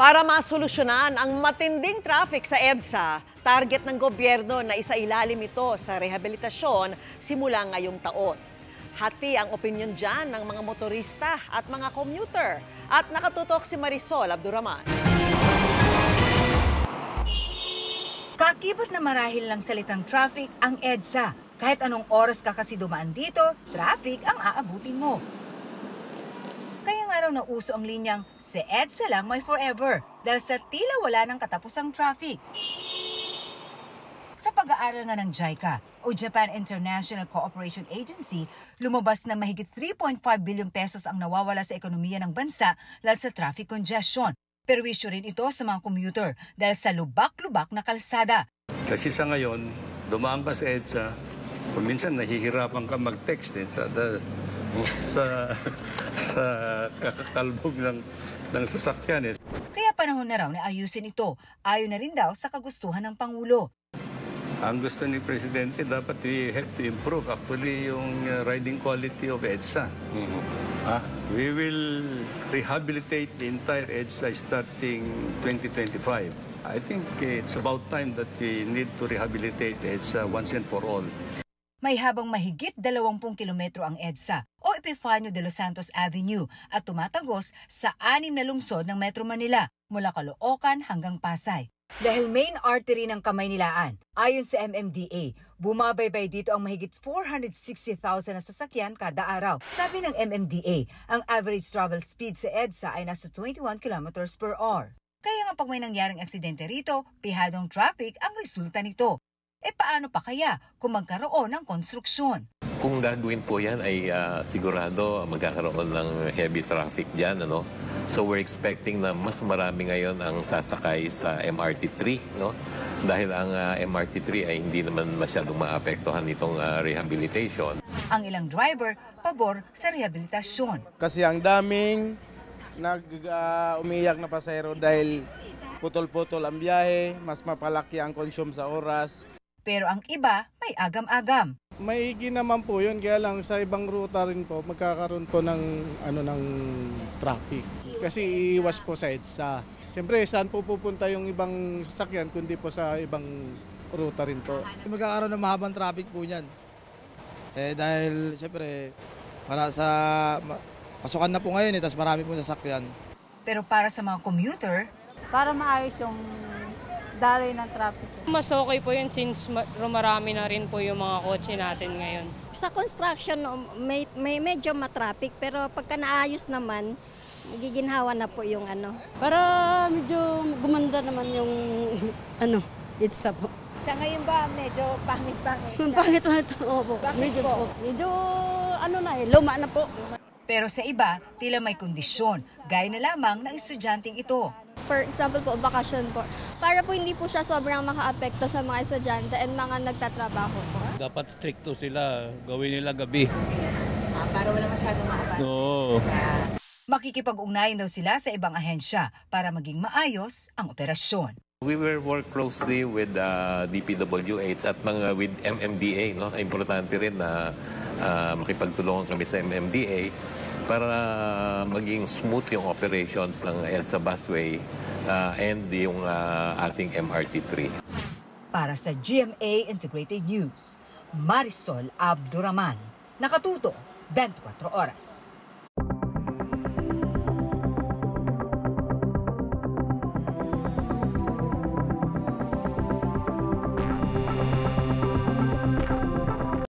Para masolusyonan ang matinding traffic sa EDSA, target ng gobyerno na isailalim ito sa rehabilitasyon simula ngayong taon. Hati ang opinyon dyan ng mga motorista at mga commuter. At nakatutok si Marisol Abduraman. Kakibot na marahil lang salitang traffic ang EDSA. Kahit anong oras ka kasi dumaan dito, traffic ang aabutin mo. Kaya nga raw nauso ang linyang, si EDSA lang may forever dahil sa tila wala ng katapusang traffic. Sa pag-aaral nga ng JICA o Japan International Cooperation Agency, lumabas na mahigit 3.5 billion pesos ang nawawala sa ekonomiya ng bansa dahil sa traffic congestion. Perwisyo rin ito sa mga commuter dahil sa lubak-lubak na kalsada. Kasi sa ngayon, dumaan ka sa EDSA, kung minsan nahihirapan ka mag-text sa kakakalbog ng sasakyan. Kaya panahon na raw na ayusin ito. Ayon na rin daw sa kagustuhan ng Pangulo. Ang gusto ni Presidente, dapat we have to improve actually yung riding quality of EDSA. We will rehabilitate the entire EDSA starting 2025. I think it's about time that we need to rehabilitate EDSA once and for all. May habang mahigit 20 kilometro ang EDSA o Epifanio de los Santos Avenue at tumatagos sa 6 na lungsod ng Metro Manila mula Caloocan hanggang Pasay. Dahil main artery ng Kamaynilaan, ayon sa MMDA, bumabaybay dito ang mahigit 460,000 na sasakyan kada araw. Sabi ng MMDA, ang average travel speed sa EDSA ay nasa 21 kilometers per hour. Kaya nga pag may nangyaring aksidente rito, pihadong traffic ang resulta nito. E paano pa kaya kung magkaroon ng konstruksyon? Kung gagawin po yan ay sigurado magkakaroon ng heavy traffic dyan. So we're expecting na mas marami ngayon ang sasakay sa MRT3. Dahil ang MRT3 ay hindi naman masyadong maapektuhan itong rehabilitation. Ang ilang driver, pabor sa rehabilitasyon. Kasi ang daming umiiyak na pasahero dahil putol-putol ang biyahe, mas mapalaki ang consume sa oras. Pero ang iba may agam-agam. Maigi naman po yun, kaya lang sa ibang ruta rin po magkakaroon po ng traffic. Kasi iiwas po sa EDSA. Siyempre, saan po pupunta yung ibang sasakyan kundi po sa ibang ruta rin po. Magkakaroon ng mahabang traffic po niyan. Dahil siyempre, para sa pasukan na po ngayon, tapos marami po sasakyan. Pero para sa mga commuter, para maayos yung daloy ng traffic. Mas okay po yun since marami na rin po yung mga kotse natin ngayon. Sa construction, may medyo matraffic, pero pagka naayos naman, giginhawa na po yung Para medyo gumanda naman yung EDSA po. Sa ngayon ba, medyo pangit-pangit? Pangit na ito, opo. Medyo luma na po. Pero sa iba, tila may kondisyon, gaya na lamang ng estudyanteng ito. For example po, bakasyon po. Para po hindi po siya sobrang maka-apekto sa mga estudyante and mga nagtatrabaho po. Dapat stricto sila, gawin nila gabi. Para wala masyadong maabala. Oo. Makikipag-ugnayan daw sila sa ibang ahensya para maging maayos ang operasyon. We will work closely with DPWH at with MMDA. Importante rin na makipagtulungan kami sa MMDA para maging smooth yung operations ng EDSA busway and yung ating MRT3. Para sa GMA Integrated News, Marisol Abduraman, nakatuto 24 oras.